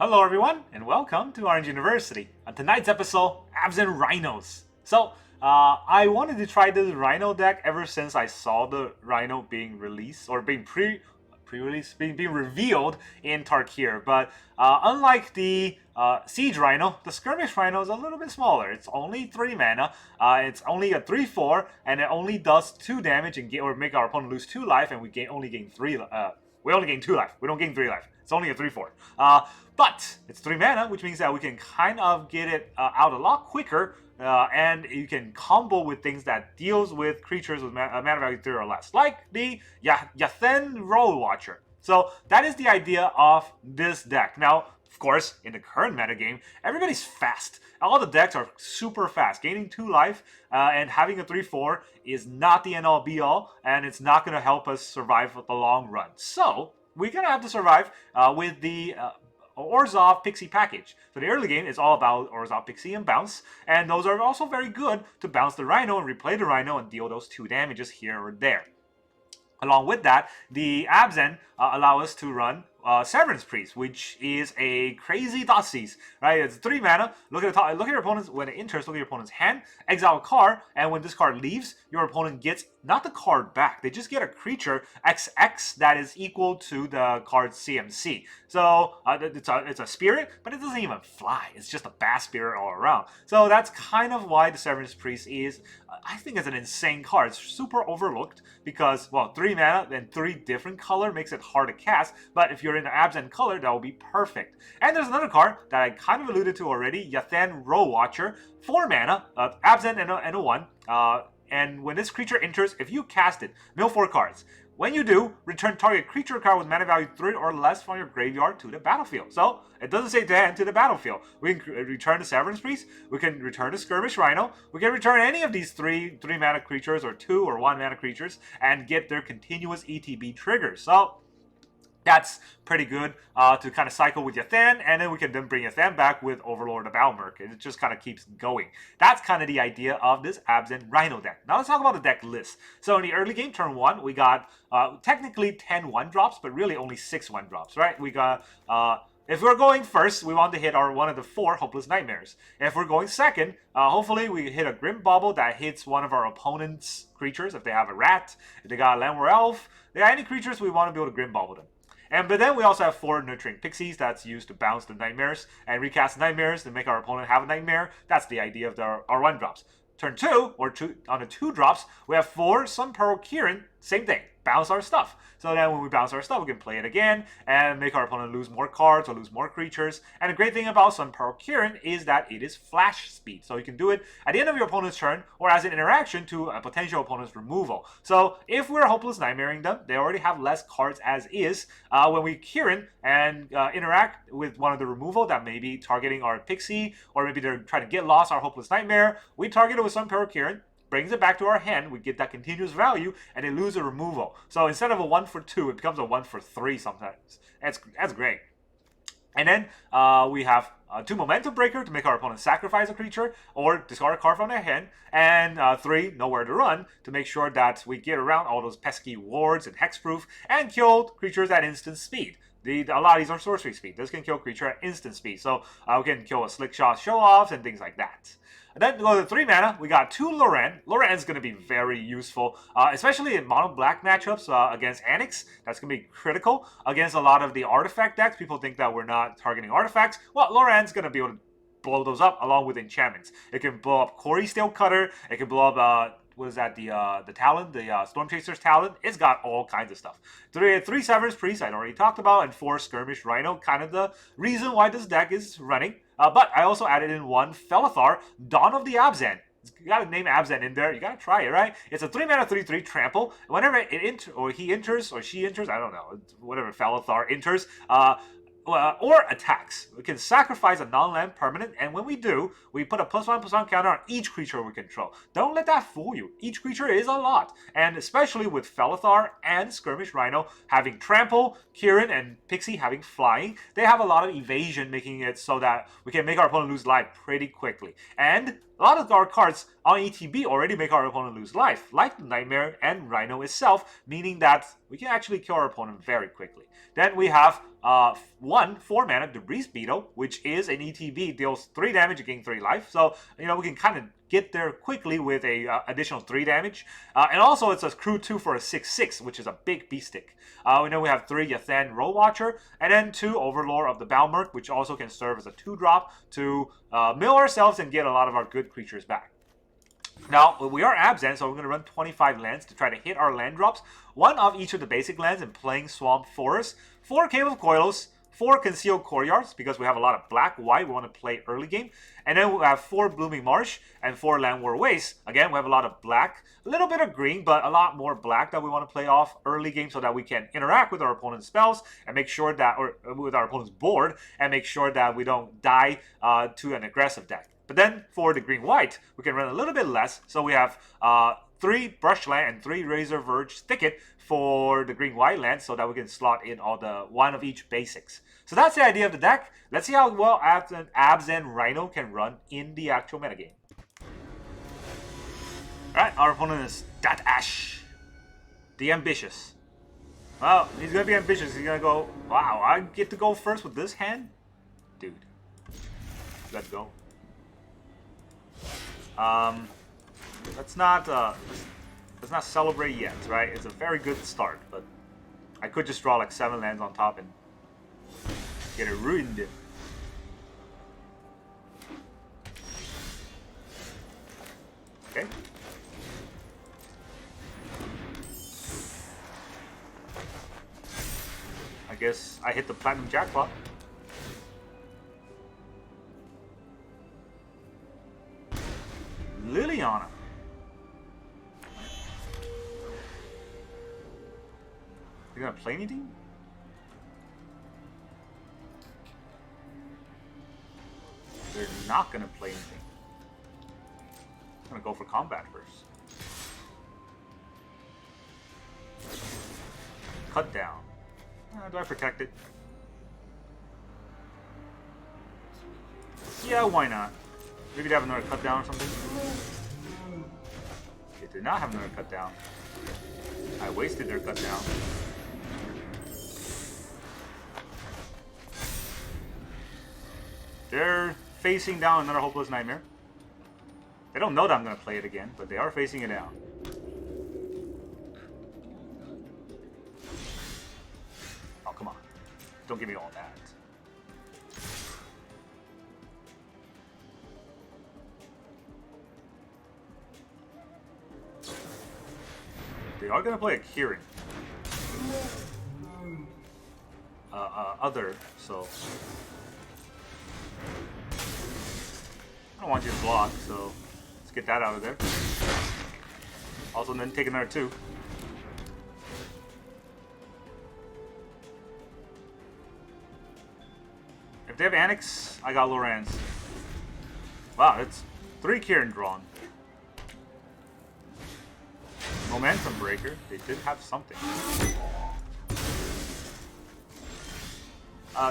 Hello everyone, and welcome to Orange University. On tonight's episode, Abzan Rhinos. I wanted to try this Rhino deck ever since I saw the Rhino being released, or being pre-released, being revealed in Tarkir. But unlike the Siege Rhino, the Skirmish Rhino is a little bit smaller. It's only 3 mana, it's only a 3/4, and it only does 2 damage and or make our opponent lose 2 life, and we only gain 2 life. We don't gain 3 life. It's only a 3/4. But it's 3 mana, which means that we can kind of get it out a lot quicker, and you can combo with things that deals with creatures with mana value 3 or less, like the Yathen Roll Watcher. So that is the idea of this deck. Now, of course, in the current metagame, everybody's fast. All the decks are super fast. Gaining 2 life and having a 3/4 is not the end-all be-all, and it's not going to help us survive the long run. So we're going to have to survive with the Orzhov Pixie package. So the early game is all about Orzhov Pixie and bounce, and those are also very good to bounce the Rhino and replay the Rhino and deal those 2 damages here or there. Along with that, the Abzan allow us to run Severance Priest, which is a crazy Thoughtseize, right? It's 3 mana. Look at your opponent's, when it enters, look at your opponent's hand, exile a card, and when this card leaves, your opponent gets not the card back. They just get a creature XX that is equal to the card's CMC. So it's a spirit, but it doesn't even fly. It's just a bad spirit all around. So that's kind of why the Severance Priest is, I think it's an insane card. It's super overlooked because, well, 3 mana and 3 different color makes it hard to cast, but if you're in the Abzan color, that will be perfect. And there's another card that I kind of alluded to already, Yathen Roll Watcher, 4 mana, Abzan and a 1, and when this creature enters, if you cast it, mill 4 cards. When you do, return target creature card with mana value 3 or less from your graveyard to the battlefield. So, it doesn't say to hand to the battlefield. We can return the Severance Priest, we can return the Skirmish Rhino, we can return any of these 3 mana creatures, or 2 or 1 mana creatures, and get their continuous ETB triggers. So, that's pretty good to kind of cycle with Yathen, and then we can then bring Yathen back with Overlord of Balemurk. It just kind of keeps going. That's kind of the idea of this Abzan Rhino deck. Now let's talk about the deck list. So in the early game, turn 1, we got technically 10 1-drops, but really only 6 1-drops, right? We got... if we're going first, we want to hit one of the 4 Hopeless Nightmares. If we're going second, hopefully we hit a Grim Bauble that hits one of our opponent's creatures. If they have a rat, if they got a Llanowar Elf, they got any creatures, we want to be able to Grim Bauble them. But then we also have 4 Nurturing Pixies that's used to bounce the nightmares and recast nightmares to make our opponent have a nightmare. That's the idea of our 1-drops. Turn 2, on the 2-drops, we have 4 Sunpearl Kirin, same thing. Bounce our stuff. So then when we bounce our stuff, we can play it again and make our opponent lose more cards or lose more creatures. And the great thing about Sunpearl Kirin is that it is flash speed. So you can do it at the end of your opponent's turn or as an interaction to a potential opponent's removal. So if we're Hopeless Nightmaring them, they already have less cards as is. When we Kirin and interact with one of the removal that may be targeting our Pixie, or maybe they're trying to get lost our Hopeless Nightmare, we target it with Sunpearl Kirin, brings it back to our hand, we get that continuous value, and they lose a removal. So instead of a 1 for 2, it becomes a 1 for 3 sometimes. That's great. And then we have 2 Momentum Breaker to make our opponent sacrifice a creature or discard a card from their hand, and 3 Nowhere to Run to make sure that we get around all those pesky wards and hexproof and kill creatures at instant speed. A lot of these are sorcery speed. This can kill creature at instant speed. So we can kill a Slick Shot Show-Offs and things like that. And then go to 3 mana, we got 2 Loran. Loran is going to be very useful, especially in mono black matchups against Anix. That's going to be critical against a lot of the artifact decks. People think that we're not targeting artifacts. Well, Loran's going to be able to blow those up along with enchantments. It can blow up Corey Steelcutter. It can blow up what is that, the Talon, the Storm Chaser's Talon. It's got all kinds of stuff. 3 Severance Priest, I'd already talked about, and 4 Skirmish Rhino, kind of the reason why this deck is running. But I also added in 1 Felithar, Dawn of the Abzan. You gotta name Abzan in there. You gotta try it, right? It's a 3 mana 3/3 trample. Whenever he enters or she enters, I don't know, whatever Felithar enters, or attacks. We can sacrifice a non-land permanent, and when we do, we put a +1/+1 counter on each creature we control. Don't let that fool you. Each creature is a lot, and especially with Felithar and Skirmish Rhino having trample, Kirin and Pixie having flying, they have a lot of evasion, making it so that we can make our opponent lose life pretty quickly. And a lot of our cards on ETB already make our opponent lose life, like the Nightmare and Rhino itself, meaning that we can actually kill our opponent very quickly. Then we have one 4-mana Debris Beetle, which is an ETB, deals 3 damage, gain 3 life. So, you know, we can kind of get there quickly with a additional 3 damage. And also, it's a crew 2 for a 6/6, which is a big beast stick. We know we have 3 Yathan Roll Watcher, and then 2 Overlord of the Balemurk, which also can serve as a 2-drop to mill ourselves and get a lot of our good creatures back. Now, we are Abzan, so we're going to run 25 lands to try to hit our land drops. 1 of each of the basic lands in Playing Swamp Forest, 4 Caves of Koilos, 4 Concealed Courtyards, because we have a lot of black-white we want to play early game. And then we have 4 Blooming Marsh and 4 Llanowar Wastes. Again, we have a lot of black, a little bit of green, but a lot more black that we want to play off early game so that we can interact with our opponent's spells and make sure that, or with our opponent's board, and make sure that we don't die to an aggressive deck. But then for the green-white, we can run a little bit less. So we have 3 Brushland and 3 Razorverge Thicket for the green-white land so that we can slot in all the 1 of each basics. So that's the idea of the deck. Let's see how well Abzan Rhino can run in the actual metagame. Alright, our opponent is Dat Ash, the ambitious. Well, he's going to be ambitious. He's going to go, wow, I get to go first with this hand? Dude, let's go. Let's not celebrate yet, right? It's a very good start, but I could just draw like 7 lands on top and get it ruined. Okay. I guess I hit the platinum jackpot. Liliana. You gonna play anything? They're not gonna play anything. I'm gonna go for combat first. Cut down. Do I protect it? Yeah, why not? Maybe they have another cut down or something. They did not have another cut down. I wasted their cut down. They're facing down another Hopeless Nightmare. They don't know that I'm going to play it again, but they are facing it down. Oh, come on. Don't give me all that. They are going to play a Kieran. So... I don't want you to block, so let's get that out of there. Also, then take another 2. If they have Annex, I got Loran's. Wow, it's 3 Kieran drawn. Momentum Breaker. They did have something.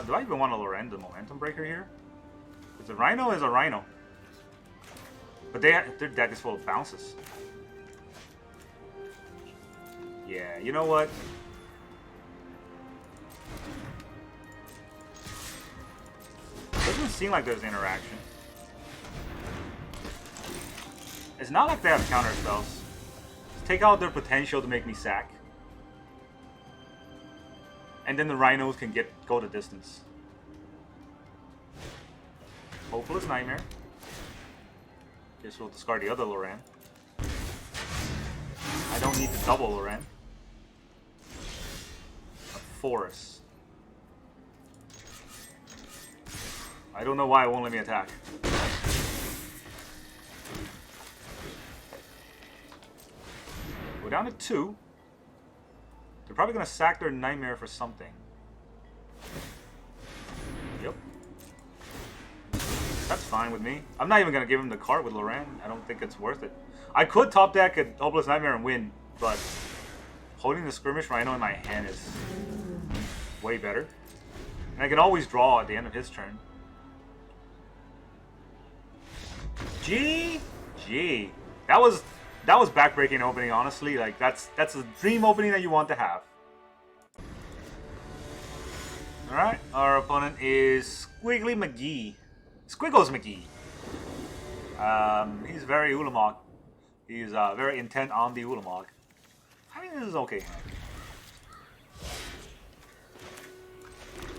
Do I even want to Loran the Momentum Breaker here? Because the Rhino is a Rhino. But their deck is full of bounces. Yeah, you know what? Doesn't seem like there's interaction. It's not like they have counter spells. Just take out their potential to make me sack. And then the Rhinos can go the distance. Hopeless Nightmare. Guess we'll discard the other Loran. I don't need to double Loran. A Forest. I don't know why it won't let me attack. Go down to 2. They're probably going to sack their Nightmare for something. Yep. That's fine with me. I'm not even going to give him the card with Loran. I don't think it's worth it. I could top deck a Hopeless Nightmare and win, but holding the Skirmish Rhino in my hand is way better. And I can always draw at the end of his turn. GG. That was backbreaking opening, honestly. Like that's a dream opening that you want to have. Alright, our opponent is Squiggly McGee. Squiggles McGee. He's very Ulamog. He's very intent on the Ulamog. I mean, this is okay.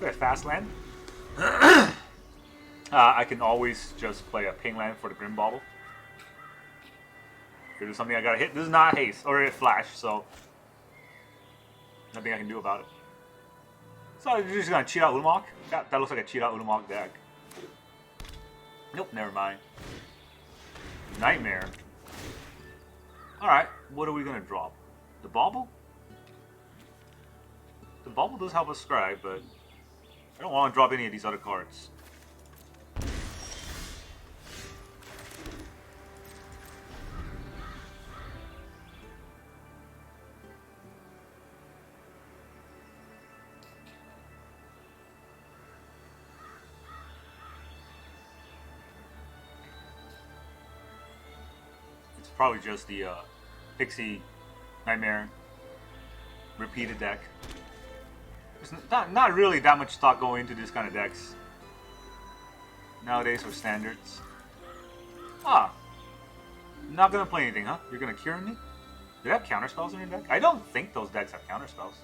Good fast land. I can always just play a ping land for the Grim Bauble. If there's something I gotta hit, this is not haste or a flash, so nothing I can do about it. So you're just gonna cheat out Ulamog? That looks like a cheat out Ulamog deck. Nope, never mind. Nightmare. Alright, what are we gonna drop? The Bauble? The Bauble does help us scry, but I don't want to drop any of these other cards. It's probably just the Pixie Nightmare repeated deck. There's not really that much thought going into this kind of decks nowadays for standards. Ah, not gonna play anything, huh? You're gonna cure me? Do they have counterspells in your deck? I don't think those decks have counterspells.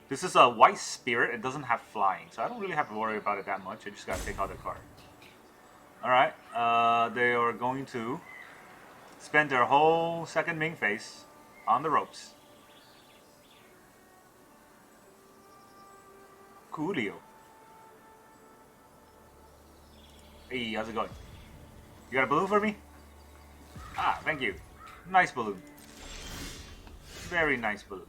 This is a white spirit. It doesn't have flying, so I don't really have to worry about it that much. I just gotta take out the card. Alright, they are going to spend their whole second main phase on the ropes. Coolio. Hey, how's it going? You got a balloon for me? Ah, thank you. Nice balloon. Very nice balloon.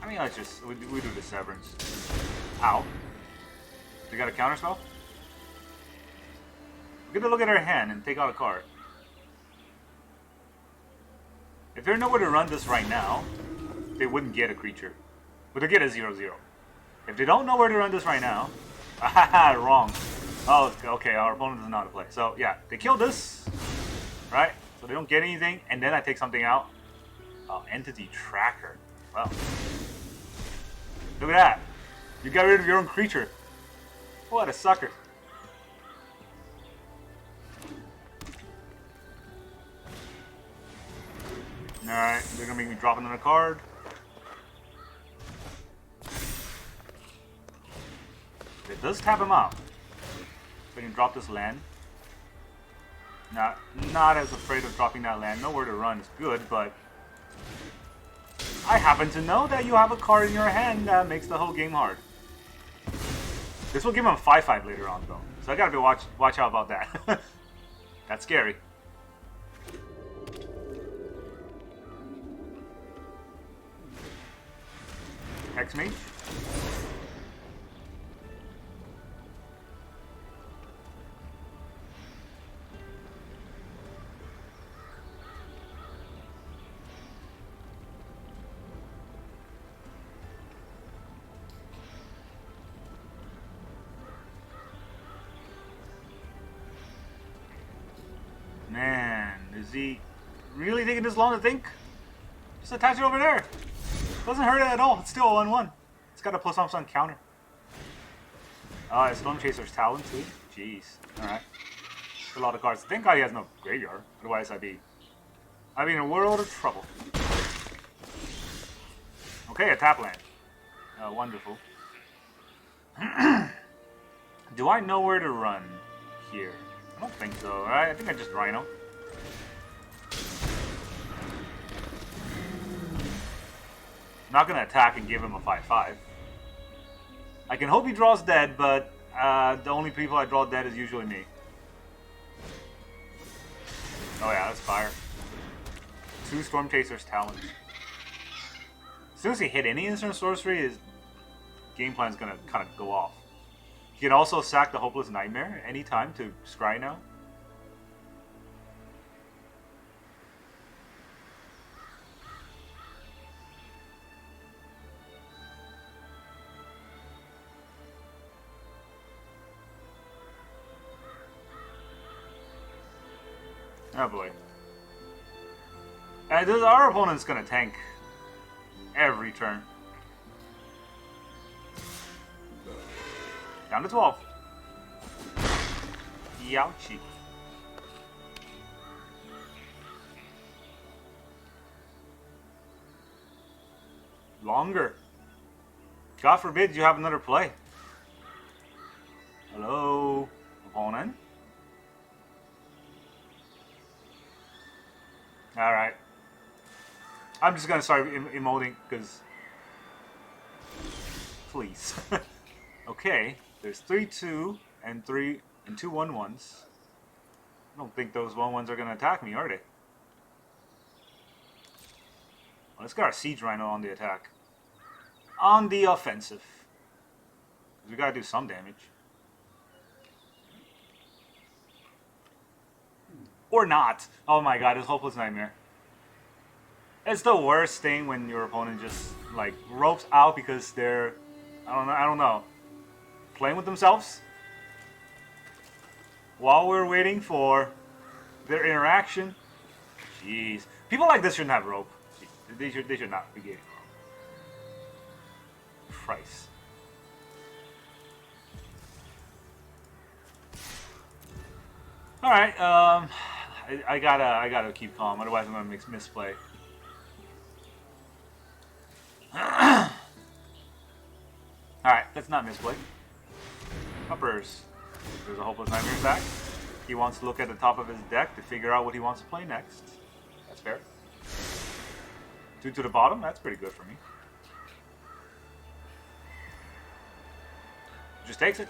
I mean, let's just, we do the Severance. Ow. They got a counterspell? We're gonna look at our hand and take out a card. If they know where to run this right now, they wouldn't get a creature. But they get a 0/0. If they don't know where to run this right now, haha, wrong. Oh, okay, our opponent doesn't know how to play. So yeah, they kill this, right? So they don't get anything, and then I take something out. Entity Tracker. Well, look at that. You got rid of your own creature. What a sucker. Alright, they're gonna make me drop another card. It does tap him out. So I can drop this land. Not as afraid of dropping that land. Nowhere to run is good, but I happen to know that you have a card in your hand that makes the whole game hard. This will give him a 5/5 later on, though. So I gotta be watch out about that. That's scary. Hex me. Man, is he really taking this long to think? Just attach it over there. Doesn't hurt it at all. It's still a 1/1. It's got a +1 on counter. Storm Chaser's Talon too. Jeez. Alright. A lot of cards. Thank God he has no graveyard. Otherwise I'd be in a world of trouble. Okay, a tap land. Wonderful. Do I know where to run here? I don't think so, right? I think I just Rhino. Not gonna attack and give him a 5/5. I can hope he draws dead, but the only people I draw dead is usually me. Oh yeah, that's fire. 2 Storm Chaser's Talons. As soon as he hit any instant sorcery, his game plan's gonna kind of go off. He can also sack the Hopeless Nightmare anytime to scry now. Oh boy. And our opponent's gonna tank every turn. Down to 12. Youchie. Longer. God forbid you have another play. Hello, opponent. Alright. I'm just gonna start emoting because. Please. Okay, there's 3-2 and 3 and 2 1-1s. I don't think those 1-1s are gonna attack me, are they? Well, let's get our Siege Rhino on the attack. On the offensive. We gotta do some damage. Or not. Oh my god, it's Hopeless Nightmare. It's the worst thing when your opponent just like ropes out because they're I don't know. Playing with themselves. While we're waiting for their interaction. Jeez. People like this shouldn't have rope. They should not be getting rope. Christ. Alright, I gotta keep calm, otherwise I'm gonna misplay. Alright, let's not misplay. Uppers. There's a Hopeless Nightmare back. He wants to look at the top of his deck to figure out what he wants to play next. That's fair. 2 to the bottom, that's pretty good for me. Just takes it.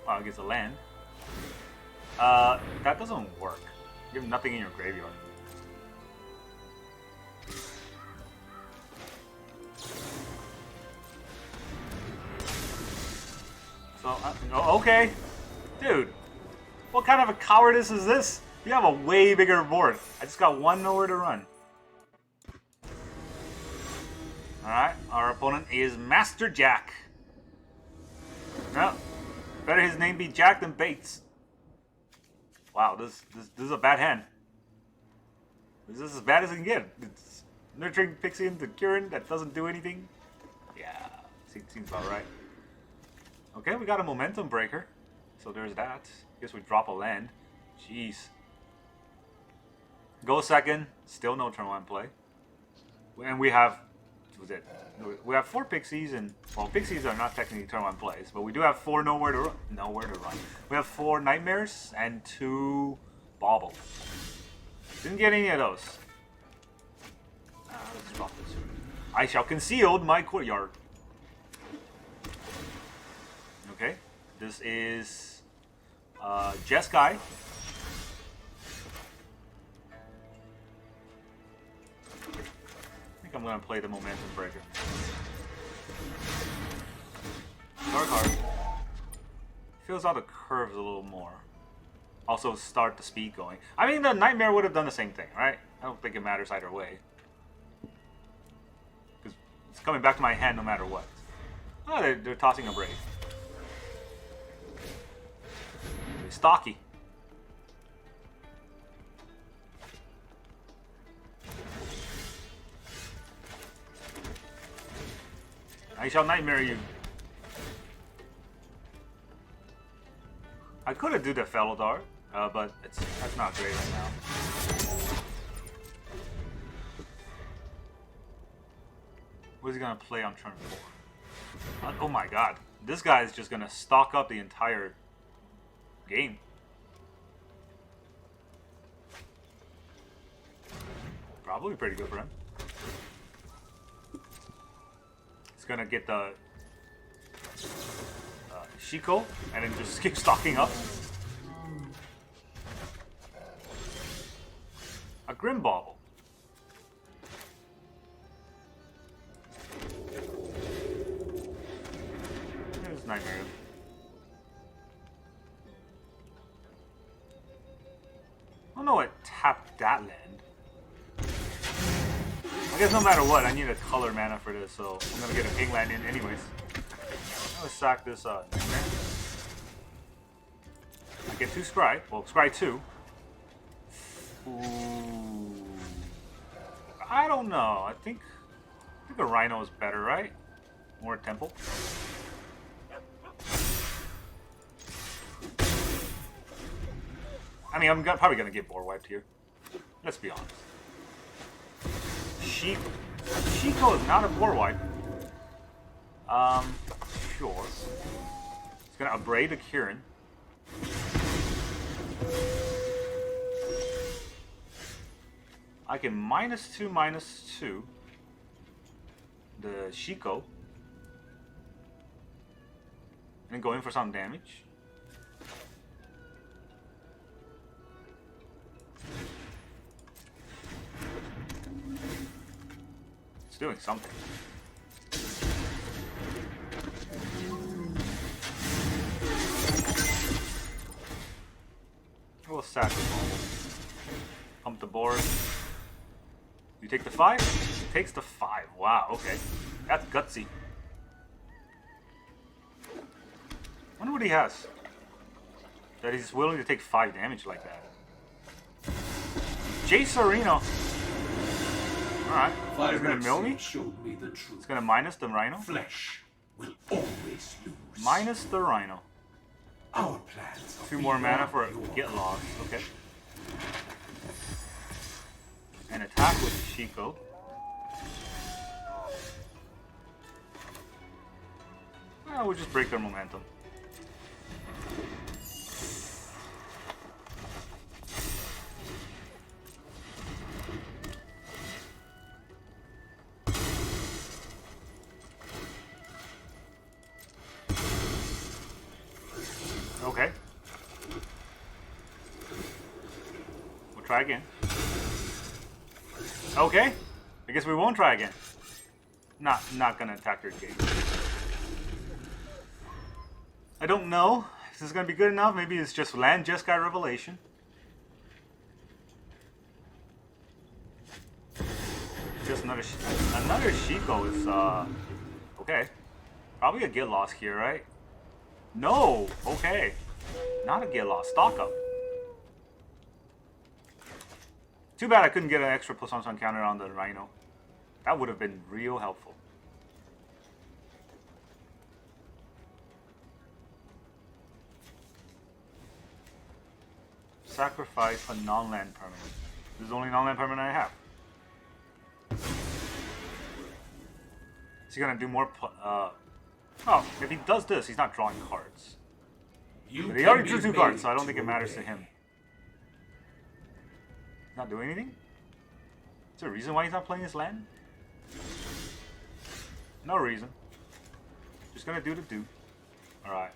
Oh, it gets a land. That doesn't work. You have nothing in your graveyard. So, okay. Dude, what kind of a cowardice is this? You have a way bigger board. I just got one nowhere to run. Alright, our opponent is Master Jack. No, better his name be Jack than Bates. Wow, this is a bad hand. This is as bad as it can get. It's Nurturing Pixie into Kirin that doesn't do anything. Yeah, seems about right. Okay, we got a momentum breaker. So there's that. Guess we drop a land. Jeez. Go second. Still no turn 1 play. And we have... What was it? We have 4 pixies and... Well, pixies are not technically turn 1 plays. But we do have 4 nowhere to run. We have 4 nightmares and 2 bauble. Didn't get any of those. Let's drop this. I shall conceal my courtyard. Okay, this is Jeskai. I think I'm gonna play the momentum breaker. Dark Heart. Fills out the curves a little more. Also start the speed going. I mean, the Nightmare would have done the same thing, right? I don't think it matters either way. Because it's coming back to my hand no matter what. Oh, they're tossing a Brave. Stocky. I shall nightmare you. I could have do the Felidar, but that's not great right now. What is he gonna play on turn 4? Oh my god, this guy is just gonna stock up the entire game. Probably pretty good for him. He's gonna get the Shiko and then just keep stocking up. A Grim Bauble. There's Nightmare. I don't know what tapped that land. I guess no matter what, I need a color mana for this, so I'm gonna get a pink land in anyways. I'm gonna sack this Nightmare. I get 2 Scry. Well, Scry 2. Ooh. I don't know. I think a Rhino is better, right? More temple. I mean, I'm probably gonna get board wiped here. Let's be honest. Shiko is not a board wipe. Sure. It's gonna upbraid the Kieran. I can -2/-2 the Shiko. And then go in for some damage. It's doing something. We'll sack the ball. Pump the board. You take the 5? It takes the 5. Wow, okay. That's gutsy. Wonder what he has. That he's willing to take 5 damage like that. Jacerino. Alright. He's gonna mill me. It's gonna minus the Rhino. Flesh will always lose. Minus the Rhino. Our plans. 2 more mana for a get lost. Okay. And attack with Shiko. Oh, we'll just break their momentum. Okay. We'll try again. Okay. I guess we won't try again. Not gonna attack their gate. I don't know. Is this gonna be good enough? Maybe it's just land Jeskai Revelation. Just another Shiko is okay. Probably a get lost here, right? No! Okay. Not a get lost. Stock up. Too bad I couldn't get an extra +1/+1 counter on the Rhino. That would have been real helpful. Sacrifice a non-land permanent. This is the only non-land permanent I have. Is he gonna do more? Oh, if he does this, he's not drawing cards. But he already drew 2 cards, so I don't think it matters to him. Not doing anything? Is there a reason why he's not playing his land? No reason. Just gonna do the do. Alright.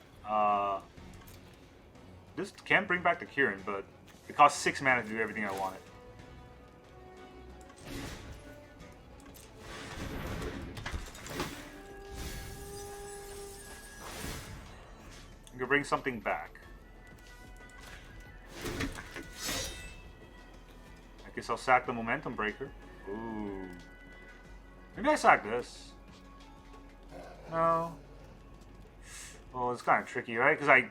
This can bring back the Kieran, but it costs 6 mana to do everything I wanted. I can bring something back. I guess I'll sack the Momentum Breaker. Ooh. Maybe I sack this. No. Well, it's kind of tricky, right? Because I...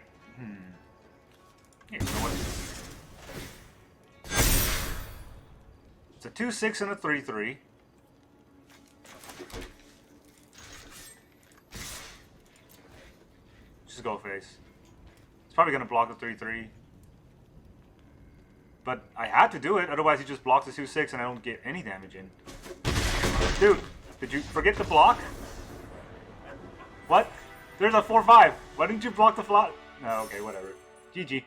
Yeah, you know what? It's a 2/6 and a 3/3. Just go face. It's probably going to block the 3/3. But I had to do it, otherwise he just blocks the 2/6 and I don't get any damage in. Dude, did you forget to block? What? There's a 4/5. Why didn't you block the flop? No, okay, whatever. GG.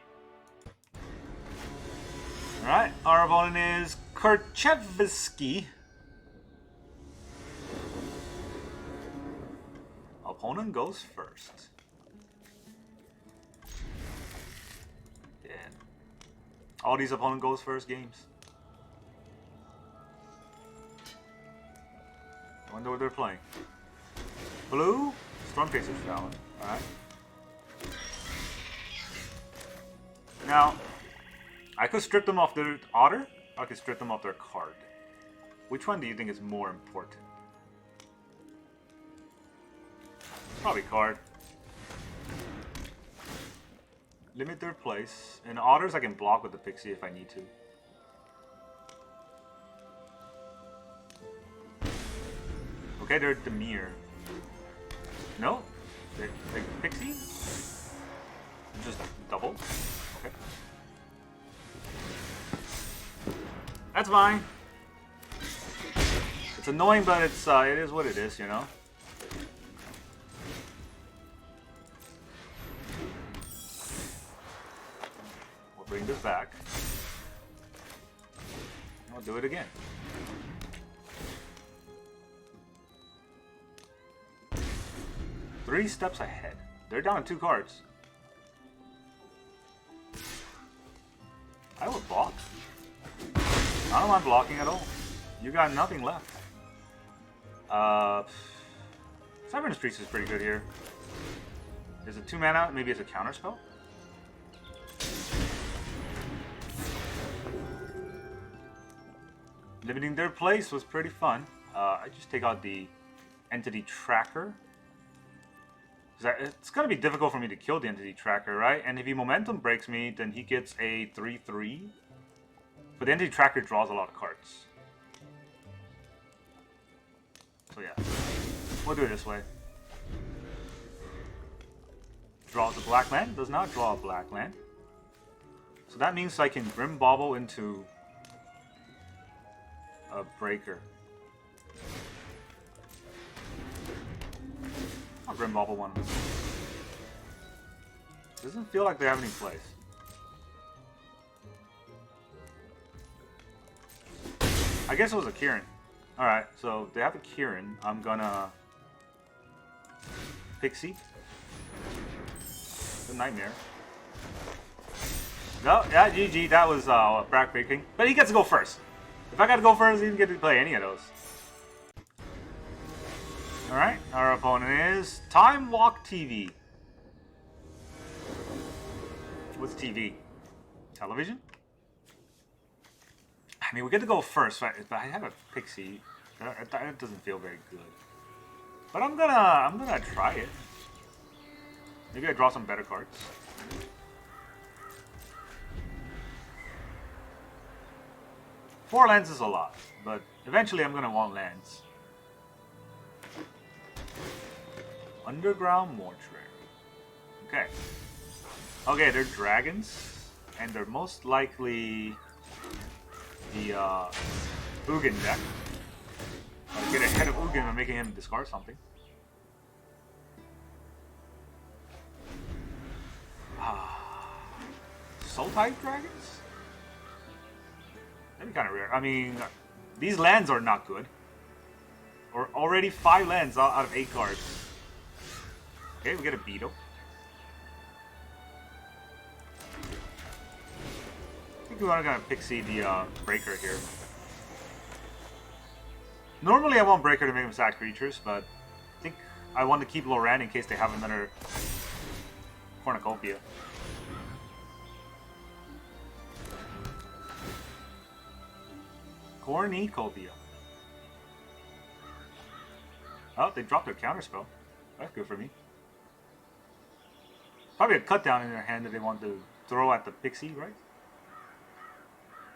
Alright, our opponent is Kviski. Opponent goes first. Yeah. All these opponent goes first games. I wonder what they're playing. Blue? Stormchaser's valid. Alright. Now, I could strip them off their Otter, or I could strip them off their card. Which one do you think is more important? Probably card. Limit their place. And Otters I can block with the Pixie if I need to. Okay, they're Demir. No? They're Pixie? Just double? Okay. That's fine. It's annoying, but it is what it is, you know? We'll bring this back. I'll do it again. Three steps ahead. They're down to 2 cards. I will block. I don't mind blocking at all. You got nothing left. Severance Priest is pretty good here. There's a 2 mana, maybe it's a counter spell. Limiting their place was pretty fun. I just take out the entity tracker. It's gonna be difficult for me to kill the entity tracker, right? And if he momentum breaks me, then he gets a 3/3. But the entity tracker draws a lot of cards. So yeah, we'll do it this way. Draws a black land, does not draw a black land. So that means I can Grim Bauble into a breaker. I'll Grim Bauble one. Doesn't feel like they have any place. I guess it was a Kieran. Alright, so they have a Kieran. I'm gonna Pixie. The Nightmare. No, yeah, GG, that was backbreaking. But he gets to go first. If I gotta go first, he didn't get to play any of those. Alright, our opponent is Time Walk TV. What's TV? Television? I mean, we get to go first, right? But I have a Pixie. That doesn't feel very good. But I'm gonna try it. Maybe I draw some better cards. Four lands is a lot, but eventually I'm gonna want lands. Underground Mortuary. Okay. Okay, they're dragons, and they're most likely the Ugan deck. I'll get ahead of Ugan by making him discard something. Soul-type dragons? That'd be kind of rare. I mean, these lands are not good. Or already 5 lands out of 8 cards. Okay, we get a Beetle. I think we're gonna Pixie the Breaker here. Normally I want Breaker to make them sack creatures, but I think I want to keep Loran in case they have another Cornucopia. Cornucopia. Oh, they dropped their counterspell. That's good for me. Probably a cut down in their hand that they want to throw at the Pixie, right?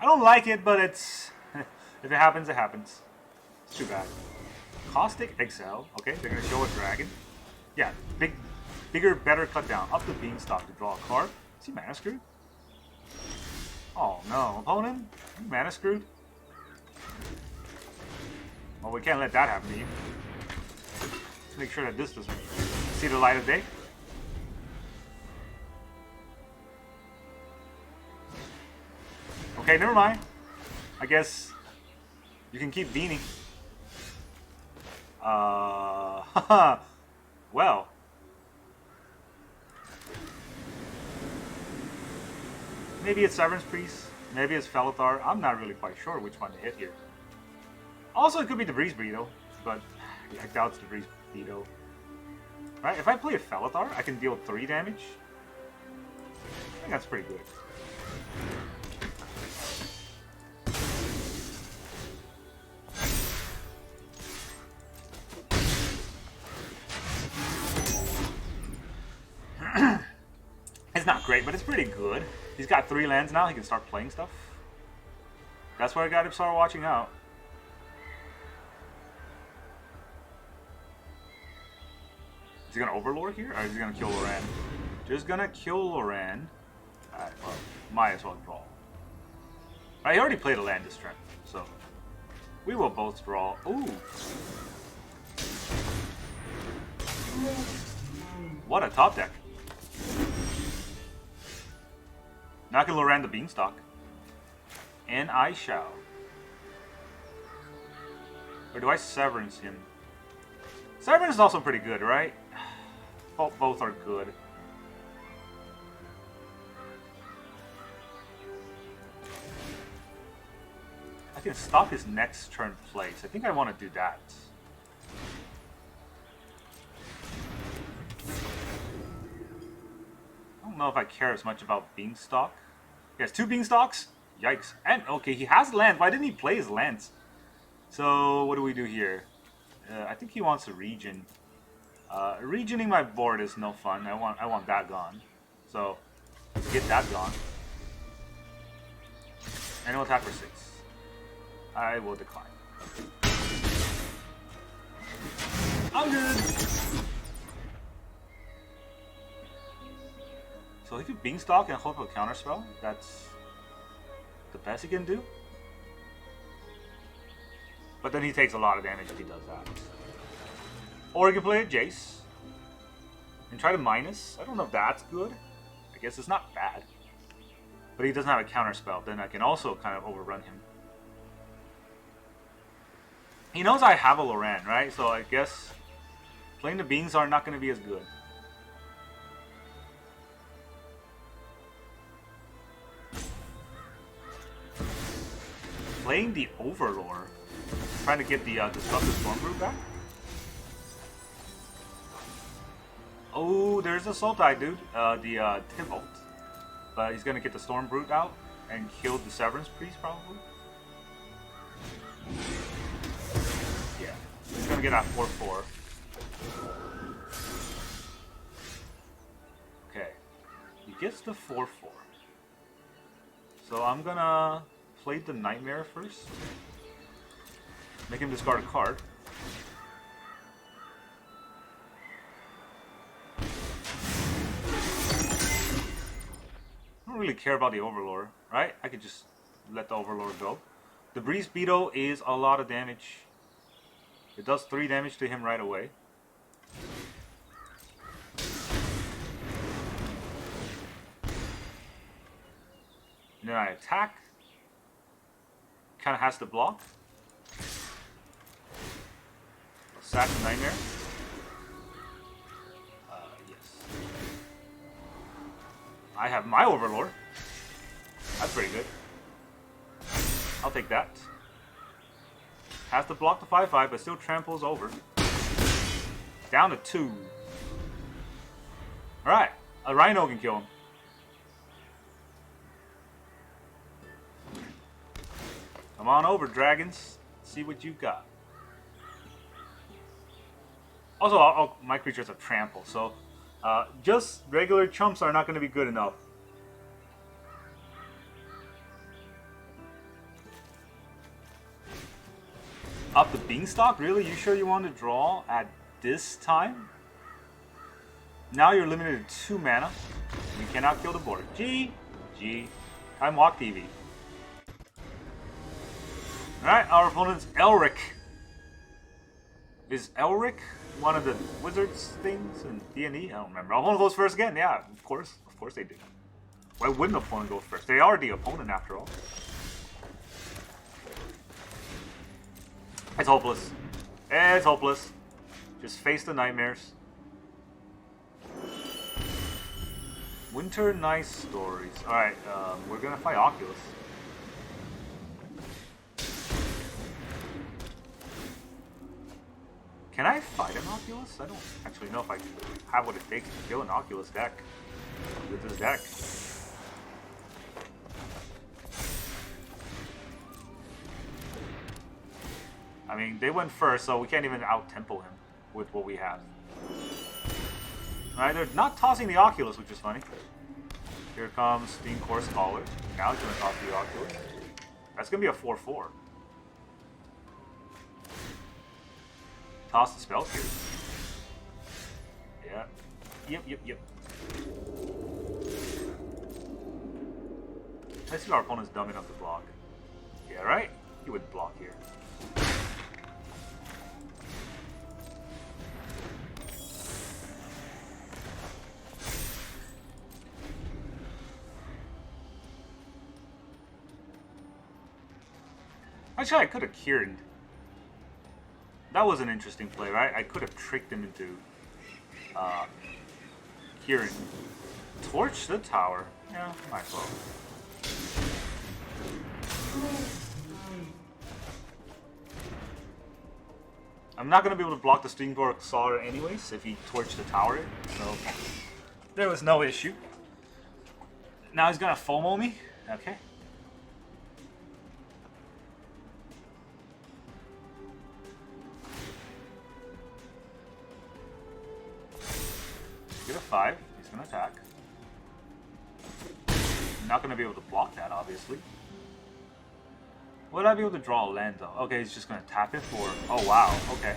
I don't like it, but it's... if it happens, it happens. It's too bad. Caustic Exile. Okay, they're going to show a dragon. Yeah, bigger, better cut down. Up the Beanstalk to draw a card. Is he mana screwed? Oh no, opponent? You mana screwed? Well, we can't let that happen to you. Let's make sure that this doesn't see the light of day. Okay, never mind. I guess you can keep Beanie. Well. Maybe it's Severance Priest. Maybe it's Felithar. I'm not really quite sure which one to hit here. Also, it could be the Breeze Beetle, but I doubt it's the Breeze Beetle. Right, if I play a Felithar, I can deal 3 damage. I think that's pretty good. It's not great, but it's pretty good. He's got 3 lands now, he can start playing stuff. That's why I got to start watching out. Is he gonna Overlord here, or is he gonna kill Loran? Just gonna kill Loran. Alright, well, might as well draw. I already played a land this turn, so we will both draw. Ooh! What a top deck! Now I can Loran the Beanstalk. And I shall. Or do I Severance him? Severance is also pretty good, right? Both are good. I can stop his next turn plays. I think I want to do that. I don't know if I care as much about Beanstalk. He has 2 Beanstalks? Yikes. And, okay, he has lands. Why didn't he play his lands? So, what do we do here? I think he wants a region. Regioning my board is no fun. I want that gone. So, let's get that gone. And he'll attack for 6. I will decline. I'm good! So he could Beanstalk and hope for a counterspell. That's the best he can do. But then he takes a lot of damage if he does that. Or he can play a Jace. And try to minus. I don't know if that's good. I guess it's not bad. But he doesn't have a counterspell. Then I can also kind of overrun him. He knows I have a Loran, right? So I guess playing the Beans are not going to be as good. Playing the Overlord. Trying to get the Disruptive Stormbrew back. Oh, there's a Sultai, dude. The Tybalt. But he's going to get the Stormbrew out and kill the Severance Priest, probably. Yeah. He's going to get that 4-4. Okay. He gets the 4-4. So I'm going to play the Nightmare first. Make him discard a card. I don't really care about the Overlord, right? I could just let the Overlord go. The Breeze Beetle is a lot of damage. It does 3 damage to him right away. And then I attack. Kind of has to block. Sack the Nightmare. Yes. I have my Overlord. That's pretty good. I'll take that. Has to block the 5-5, but still tramples over. Down to 2. Alright. A Rhino can kill him. Come on over, dragons. See what you got. Also, my creatures have trample, so just regular chumps are not going to be good enough. Up the Beanstalk? Really? You sure you want to draw at this time? Now you're limited to 2 mana. We cannot kill the board. G. Time Walk TV. Alright, our opponent's Elrich. Is Elrich one of the wizards things in D&D? I don't remember. Our opponent goes first again. Yeah, of course. Of course they do. Why wouldn't the opponent go first? They are the opponent after all. It's hopeless. It's hopeless. Just face the nightmares. Winter Night Stories. Alright, we're gonna fight Oculus. Can I fight an Oculus? I don't actually know if I have what it takes to kill an Oculus deck with this deck. I mean, they went first, so we can't even out-tempo him with what we have. Alright, they're not tossing the Oculus, which is funny. Here comes Steam Core Scholar. Now he's going to toss the Oculus. That's going to be a 4-4. Toss the Spell Pierce. Yeah. Yep. I see our opponent's dumb enough to block. Yeah, right? He wouldn't block here. Actually, I could have Kieran. That was an interesting play, right? I could have tricked him into Kieran. Torch the tower. Yeah, might as well. I'm not going to be able to block the Steamborg Saw anyways if he torched the tower, so there was no issue. Now he's going to FOMO me? Okay. Get a 5. He's going to attack. I'm not going to be able to block that, obviously. Would I be able to draw a land, though? Okay, he's just going to tap it for... Oh, wow. Okay.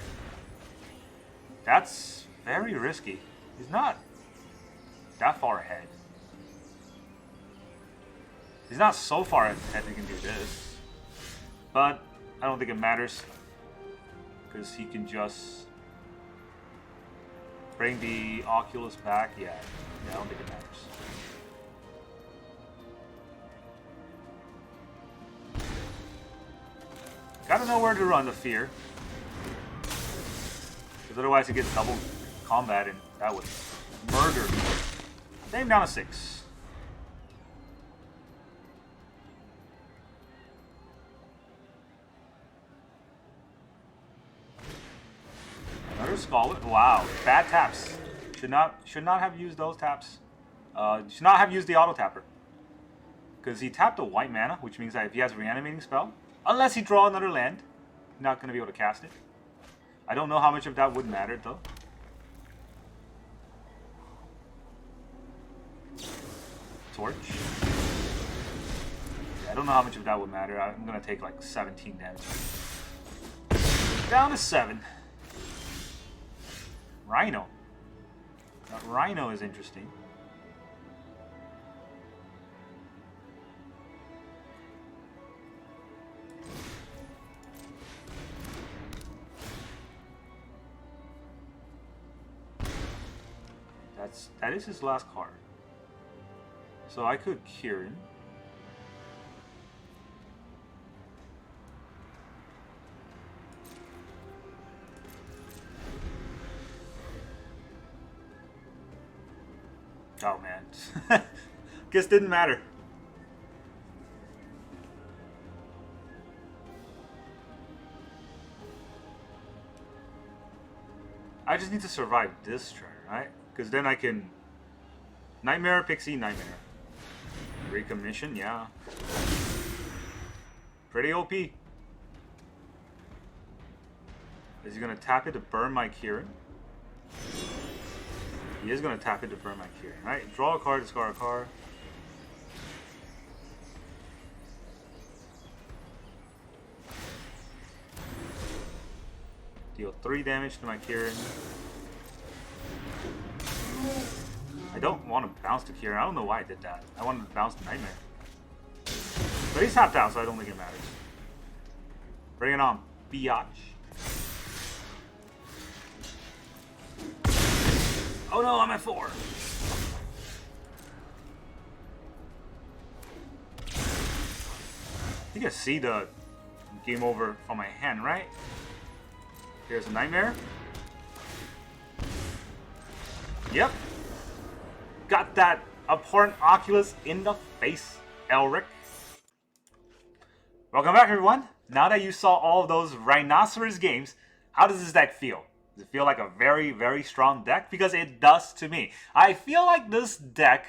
That's very risky. He's not that far ahead. He's not so far ahead he can do this. But I don't think it matters. Because he can just... bring the Oculus back. Yeah, I don't think it matters. Gotta know where to run the fear. Because otherwise it gets double combat and that would murder me. Same down to 6. Another Scarlet. Wow, bad taps. Should not have used those taps. Should not have used the auto tapper. Because he tapped a white mana, which means that if he has a reanimating spell, unless he draw another land, not going to be able to cast it. I don't know how much of that would matter though. Torch. Yeah, I don't know how much of that would matter. I'm going to take like 17 damage. Down to 7. Rhino. That Rhino is interesting. That is his last card. So I could Kieran. Oh man. Guess didn't matter. I just need to survive this turn, right? Because then I can Nightmare Pixie, Nightmare. Recommission, yeah. Pretty OP. Is he gonna tap it to burn my Kieran? He is gonna tap it to burn my Kieran, right? Draw a card, discard a card. Deal 3 damage to my Kieran. I don't want to bounce to Kieran. I don't know why I did that. I wanted to bounce to Nightmare. But he's tapped out, so I don't think it matters. Bring it on, biatch. Oh no, I'm at 4. You can see the game over from my hand, right? Here's a Nightmare. Yep. Got that abhorrent Oculus in the face, Elrich. Welcome back, everyone. Now that you saw all of those Rhinoceros games, how does this deck feel? Does it feel like a very, very strong deck? Because it does to me. I feel like this deck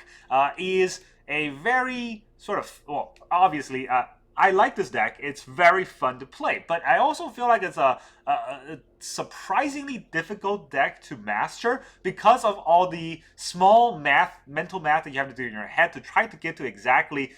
is a very sort of, well, obviously, I like this deck. It's very fun to play, but I also feel like it's a surprisingly difficult deck to master because of all the small mental math that you have to do in your head to try to get to exactly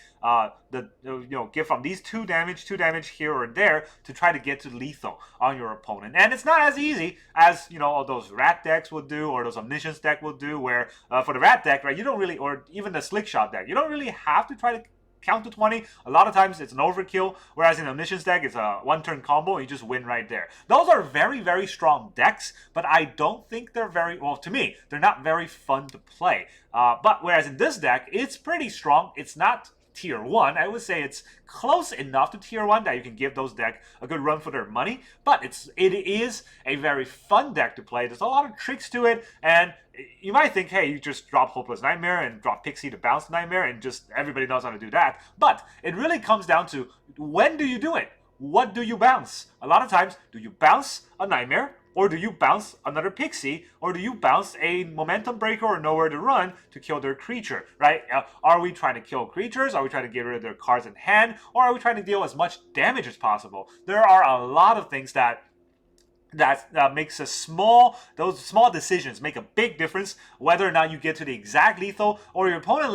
get from these 2 damage here or there to try to get to lethal on your opponent. And it's not as easy as all those rat decks will do, or those omniscience deck will do, where for the rat deck, right, you don't really, or even the slick shot deck, you don't really have to try to count to 20. A lot of times it's an overkill, whereas in Omniscience deck it's a 1-turn combo and you just win right there. Those are very, very strong decks, but I don't think they're very, well, to me, they're not very fun to play. But whereas in this deck, it's pretty strong. It's not tier 1. I would say it's close enough to tier 1 that you can give those decks a good run for their money, but it is a very fun deck to play. There's a lot of tricks to it, and you might think, hey, you just drop Hopeless Nightmare and drop Pixie to bounce Nightmare, and just everybody knows how to do that. But it really comes down to, when do you do it? What do you bounce? A lot of times, do you bounce a Nightmare, or do you bounce another Pixie, or do you bounce a Momentum Breaker or Nowhere to Run to kill their creature, right? Are we trying to kill creatures? Are we trying to get rid of their cards in hand? Or are we trying to deal as much damage as possible? There are a lot of things that makes those small decisions make a big difference, whether or not you get to the exact lethal, or your opponent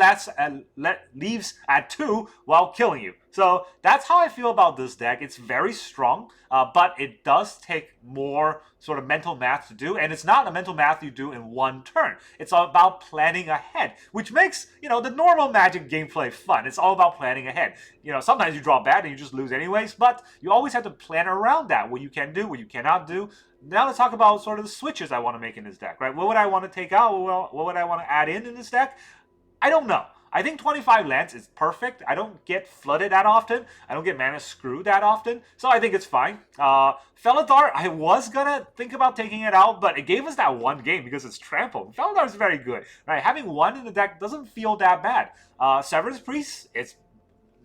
leaves at 2 while killing you. So that's how I feel about this deck. It's very strong, but it does take more sort of mental math to do, and it's not a mental math you do in 1 turn. It's all about planning ahead, which makes, the normal Magic gameplay fun. It's all about planning ahead. Sometimes you draw bad and you just lose anyways, but you always have to plan around that, what you can do, what you cannot do. Now let's talk about sort of the switches I want to make in this deck, right? What would I want to take out? What would I want to add in this deck? I don't know. I think 25 lands is perfect. I don't get flooded that often. I don't get mana screwed that often. So I think it's fine. Felidar, I was going to think about taking it out, but it gave us that 1 game because it's trampled. Felidar is very good, right? Having 1 in the deck doesn't feel that bad. Severance Priest, it's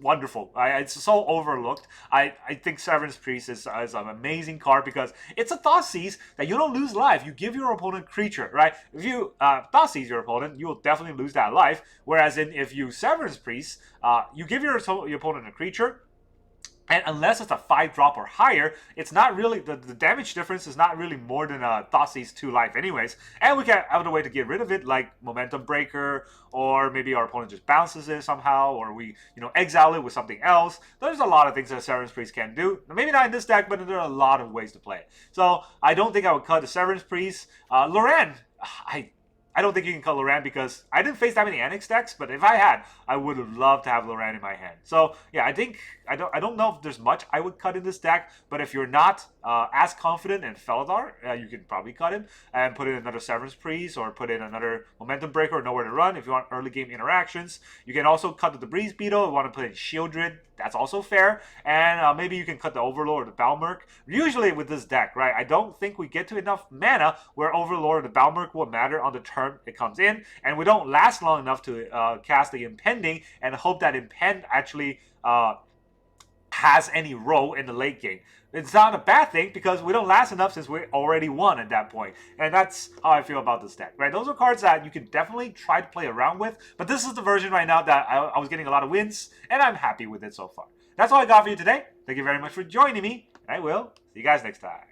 wonderful. It's so overlooked. I think Severance Priest is an amazing card because it's a Thoughtseize that you don't lose life. You give your opponent creature, right? If you Thoughtseize your opponent, you will definitely lose that life. Whereas if you Severance Priest, you give your opponent a creature, and unless it's a 5-drop or higher, it's not really, the damage difference is not really more than a Thoughtseize 2 life anyways. And we can have a way to get rid of it, like Momentum Breaker, or maybe our opponent just bounces it somehow, or we, exile it with something else. There's a lot of things that Severance Priest can do. Maybe not in this deck, but there are a lot of ways to play it. So I don't think I would cut the Severance Priest. Loran, I don't think you can cut Loran because I didn't face that many Annex decks, but if I had, I would have loved to have Loran in my hand. So yeah, I don't know if there's much I would cut in this deck, but if you're not as confident in Felidar, you can probably cut him and put in another Severance Priest, or put in another Momentum Breaker or Nowhere to Run if you want early game interactions. You can also cut the Debris Beetle if you want to put in Shieldred. That's also fair. And maybe you can cut the Overlord or the Balemurk. Usually with this deck, right, I don't think we get to enough mana where Overlord or the Balemurk will matter on the turn it comes in. And we don't last long enough to cast the Impending and hope that Impend actually has any role in the late game. It's not a bad thing because we don't last enough since we already won at that point. And that's how I feel about this deck, right? Those are cards that you can definitely try to play around with, but this is the version right now that I was getting a lot of wins, and I'm happy with it so far. That's all I got for you today. Thank you very much for joining me, and I will see you guys next time.